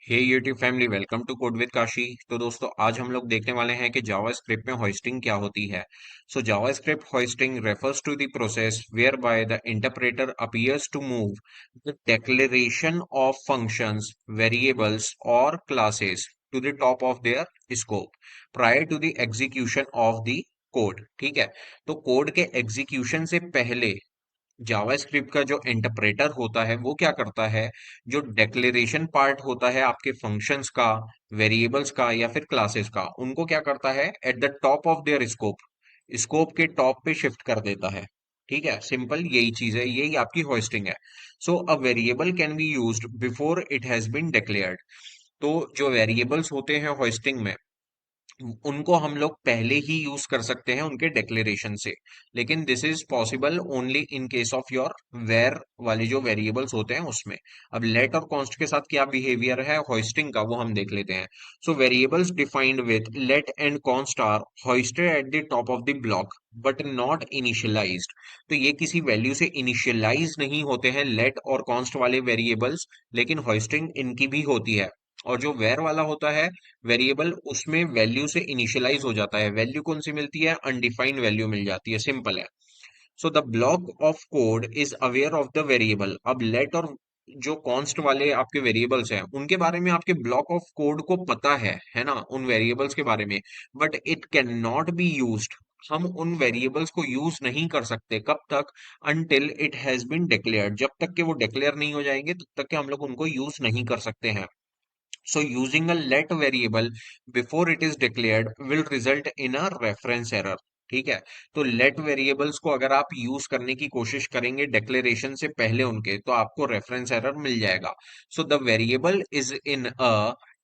Hey YouTube family, welcome to code with Kashi. तो दोस्तों, आज हम लोग देखने वाले हैं कि जावास्क्रिप्ट में होस्टिंग क्या होती है। So JavaScript hoisting refers to the process whereby the interpreter appears to move the declaration of functions, variables or classes to the top of their scope prior to the execution of the code। ठीक है। तो code के execution से पहले JavaScript का जो interpreter होता है वो क्या करता है, जो डिक्लेरेशन पार्ट होता है आपके फंक्शंस का, वेरिएबल्स का या फिर क्लासेस का, उनको क्या करता है eight the top of their scope, scope के टॉप पे शिफ्ट कर देता है। ठीक है, सिंपल यही चीज है, यही आपकी होस्टिंग है। So a variable can be used before it has been declared. तो जो वेरिएबल्स होते हैं होस्टिंग में, उनको हम लोग पहले ही यूज कर सकते हैं उनके डिक्लेरेशन से। लेकिन this is possible only in case of your var वाले जो वेरिएबल्स होते हैं उसमें। अब लेट और कॉन्स्ट के साथ क्या बिहेवियर है होस्टिंग का, वो हम देख लेते हैं। So variables defined with let and const are hoisted at the top of the block but not initialised. तो ये किसी वैल्यू से इनिशियलाइज नहीं होते हैं लेट और कॉन्स्ट वाले वेरिएबल्स, लेकिन होस्टिंग इनकी भी होती है। और जो वेर वाला होता है वेरिएबल, उसमें वैल्यू से इनिशियलाइज हो जाता है। वैल्यू कौन सी मिलती है? अनडिफाइंड वैल्यू मिल जाती है, सिंपल है। So the block of code is aware of the variable. अब लेट और जो कॉन्स्ट वाले आपके वेरिएबल्स हैं उनके बारे में आपके ब्लॉक ऑफ कोड को पता है ना, उन वेरिएबल्स के बारे में। But it can not be used. हम उन वेरिएबल्स को यूज नहीं कर सकते, कब तक? Until it has been declared. जब तक कि वो डिक्लेयर नहीं हो जाएंगे तब तक कि हम लोग उनको यूज नहीं कर सकते हैं। So using a let variable before it is declared will result in a reference error। ठीक है। तो let variables को अगर आप यूज करने की कोशिश करेंगे डिक्लेरेशन से पहले उनके, तो आपको रेफरेंस एरर मिल जाएगा। So the variable is in a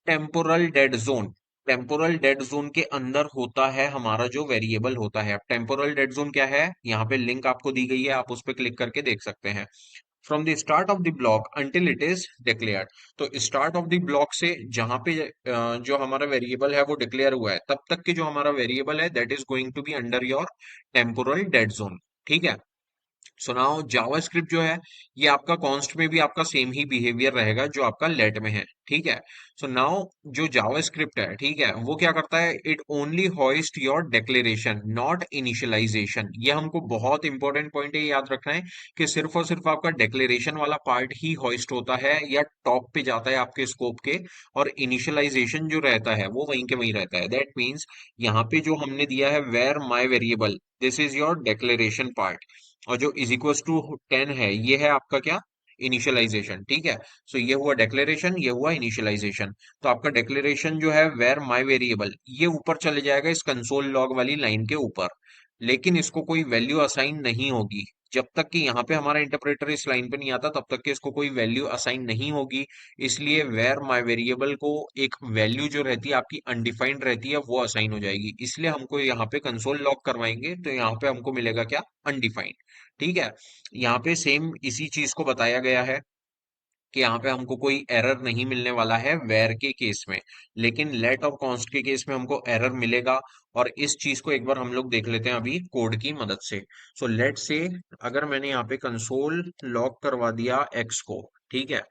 temporal dead zone. Temporal dead zone के अंदर होता है हमारा जो वेरिएबल होता है। अब टेम्पोरल डेड जोन क्या है, यहाँ पे लिंक आपको दी गई है, आप उस पर क्लिक करके देख सकते हैं। From the start of the block until it is declared. तो स्टार्ट ऑफ द ब्लॉक से जहां पे जो हमारा वेरिएबल है वो डिक्लेयर हुआ है, तब तक के जो हमारा वेरिएबल है that is going to be under your temporal dead zone. ठीक है। सो नाउ जावास्क्रिप्ट जो है, ये आपका कॉन्स्ट में भी आपका सेम ही बिहेवियर रहेगा जो आपका लेट में है। ठीक है। सो नाउ जो जावास्क्रिप्ट है, ठीक है, वो क्या करता है, it only hoist your declaration not initialization. ये हमको बहुत इंपॉर्टेंट पॉइंट है, याद रखना है कि सिर्फ और सिर्फ आपका डिक्लेरेशन वाला पार्ट ही होइस्ट होता है या टॉप पे जाता है आपके स्कोप के। और इनिशियलाइजेशन जो रहता है वो वहीं के वहीं रहता है। दैट मीन्स यहाँ पे जो हमने दिया है var my variable, this is your declaration part. और जो इज इक्वल टू 10 है, ये है आपका क्या? इनिशियलाइजेशन। ठीक है। सो ये हुआ डिक्लेरेशन, ये हुआ इनिशियलाइजेशन। तो आपका डिक्लेरेशन जो है वेर माई वेरिएबल, ये ऊपर चले जाएगा इस कंसोल लॉग वाली लाइन के ऊपर। लेकिन इसको कोई वैल्यू असाइन नहीं होगी। जब तक कि यहाँ पे हमारा इंटरप्रेटर इस लाइन पे नहीं आता तब तक कि इसको कोई वैल्यू असाइन नहीं होगी। इसलिए वेर माई वेरिएबल को एक वैल्यू जो रहती है आपकी अनडिफाइंड रहती है, वो असाइन हो जाएगी। इसलिए हमको यहाँ पे कंसोल लॉग करवाएंगे तो यहाँ पे हमको मिलेगा क्या? अनडिफाइंड। ठीक है। यहाँ पे सेम इसी चीज को बताया गया है कि यहाँ पे हमको कोई एरर नहीं मिलने वाला है वेर के केस में, लेकिन लेट और कॉन्स्ट के केस में हमको एरर मिलेगा। और इस चीज को एक बार हम लोग देख लेते हैं अभी कोड की मदद से। सो लेट से, अगर मैंने यहाँ पे कंसोल लॉग करवा दिया एक्स को, ठीक है,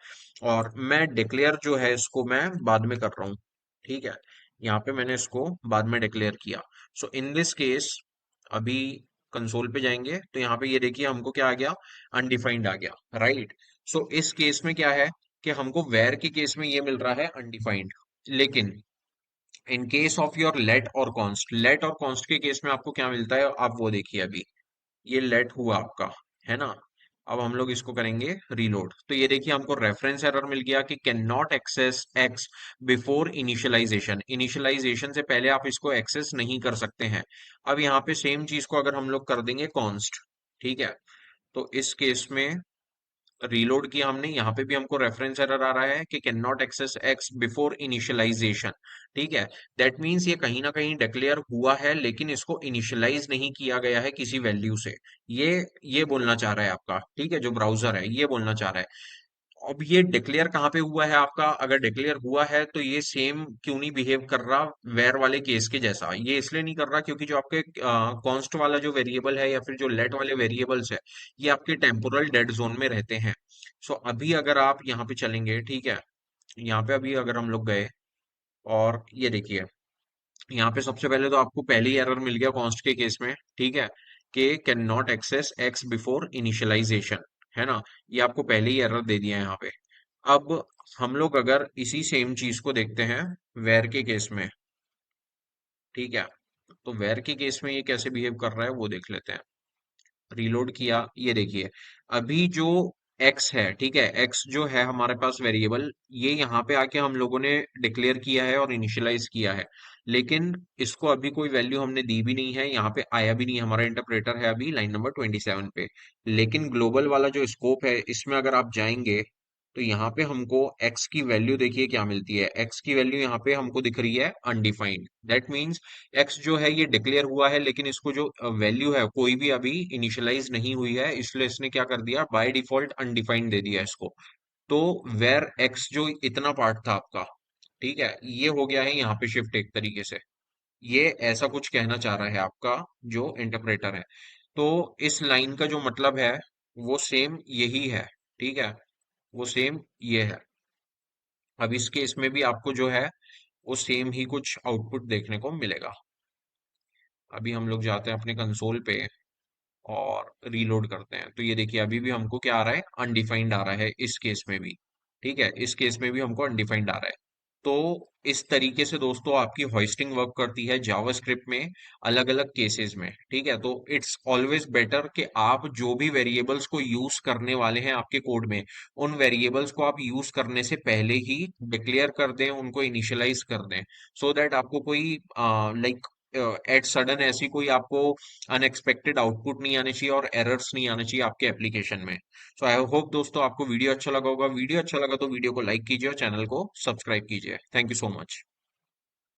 और मैं डिक्लेयर जो है इसको मैं बाद में कर रहा हूँ। ठीक है। यहाँ पे मैंने इसको बाद में डिक्लेयर किया। सो इन दिस केस, अभी कंसोल पे जाएंगे तो यहाँ पे ये देखिए हमको क्या आ गया? अनडिफाइंड आ गया, राइट। सो इस केस में क्या है कि हमको वेर के केस में ये मिल रहा है अनडिफाइंड। लेकिन in case of your let और कॉन्स्ट, लेट और कॉन्स्ट के केस में आपको क्या मिलता है, आप वो देखिए। अभी ये लेट हुआ आपका, है ना। अब हम लोग इसको करेंगे रीलोड, तो ये देखिए हमको रेफरेंस एरर मिल गया कि can not access X before initialization. Initialization से पहले आप इसको एक्सेस नहीं कर सकते हैं। अब यहाँ पे सेम चीज को अगर हम लोग कर देंगे कॉन्स्ट, ठीक है, तो इस केस में रीलोड किया हमने, यहाँ पे भी हमको रेफरेंस एरर आ रहा है कि can not access X before initialization. ठीक है। दैट मीन्स ये कहीं ना कहीं डिक्लेयर हुआ है लेकिन इसको इनिशियलाइज नहीं किया गया है किसी वैल्यू से। ये ये बोलना चाह रहा है आपका, ठीक है, जो ब्राउजर है ये बोलना चाह रहा है। अब ये डिक्लेयर कहाँ पे हुआ है आपका? अगर डिक्लेयर हुआ है तो ये सेम क्यों नहीं बिहेव कर रहा वेर वाले केस के जैसा? ये इसलिए नहीं कर रहा क्योंकि जो आपके कॉन्स्ट वाला जो वेरिएबल है या फिर जो लेट वाले वेरिएबल्स है, ये आपके टेम्पोरल डेड जोन में रहते हैं। सो अभी अगर आप यहाँ पे चलेंगे, ठीक है, यहाँ पे अभी अगर हम लोग गए और ये देखिए, यहाँ पे सबसे पहले तो आपको पहले ही एरर मिल गया कॉन्स्ट के केस में, ठीक है, कि can not access X before initialization, है ना। ये आपको पहले ही एरर दे दिया है यहाँ पे। अब हम लोग अगर इसी सेम चीज को देखते हैं वेर के केस में, ठीक है, तो वेर के केस में ये कैसे बिहेव कर रहा है वो देख लेते हैं। रीलोड किया, ये देखिए, अभी जो x है, ठीक है, x जो है हमारे पास वेरिएबल, ये यहाँ पे आके हम लोगों ने डिक्लेयर किया है और इनिशियलाइज किया है, लेकिन इसको अभी कोई वैल्यू हमने दी भी नहीं है, यहाँ पे आया भी नहीं है, हमारा इंटरप्रेटर है अभी लाइन नंबर 27 पे। लेकिन ग्लोबल वाला जो स्कोप है इसमें अगर आप जाएंगे तो यहाँ पे हमको x की वैल्यू देखिए क्या मिलती है। x की वैल्यू यहाँ पे हमको दिख रही है अनडिफाइंड, दैट मीन्स x जो है ये डिक्लेयर हुआ है, लेकिन इसको जो वैल्यू है कोई भी अभी इनिशियलाइज नहीं हुई है, इसलिए इसने क्या कर दिया, बाय डिफॉल्ट अनडिफाइंड दे दिया इसको। तो वेर x जो इतना पार्ट था आपका, ठीक है, ये हो गया है यहाँ पे शिफ्ट एक तरीके से। ये ऐसा कुछ कहना चाह रहा है आपका जो इंटरप्रेटर है। तो इस लाइन का जो मतलब है वो सेम यही है, ठीक है, वो सेम ये है। अब इस केस में भी आपको जो है वो सेम ही कुछ आउटपुट देखने को मिलेगा। अभी हम लोग जाते हैं अपने कंसोल पे और रीलोड करते हैं, तो ये देखिए अभी भी हमको क्या आ रहा है, अनडिफाइंड आ रहा है इस केस में भी, ठीक है, इस केस में भी हमको अनडिफाइंड आ रहा है। तो इस तरीके से दोस्तों आपकी होइस्टिंग वर्क करती है जावास्क्रिप्ट में अलग अलग केसेस में, ठीक है। तो इट्स ऑलवेज बेटर कि आप जो भी वेरिएबल्स को यूज करने वाले हैं आपके कोड में, उन वेरिएबल्स को आप यूज करने से पहले ही डिक्लेयर कर दें, उनको इनिशियलाइज कर दें, सो दैट आपको कोई लाइक एट सडन ऐसी कोई आपको अनएक्सपेक्टेड आउटपुट नहीं आने चाहिए और एरर्स नहीं आने चाहिए आपके एप्लीकेशन में। सो आई होप दोस्तों आपको वीडियो अच्छा लगा होगा। वीडियो अच्छा लगा तो वीडियो को लाइक कीजिए और चैनल को सब्सक्राइब कीजिए। Thank you so much.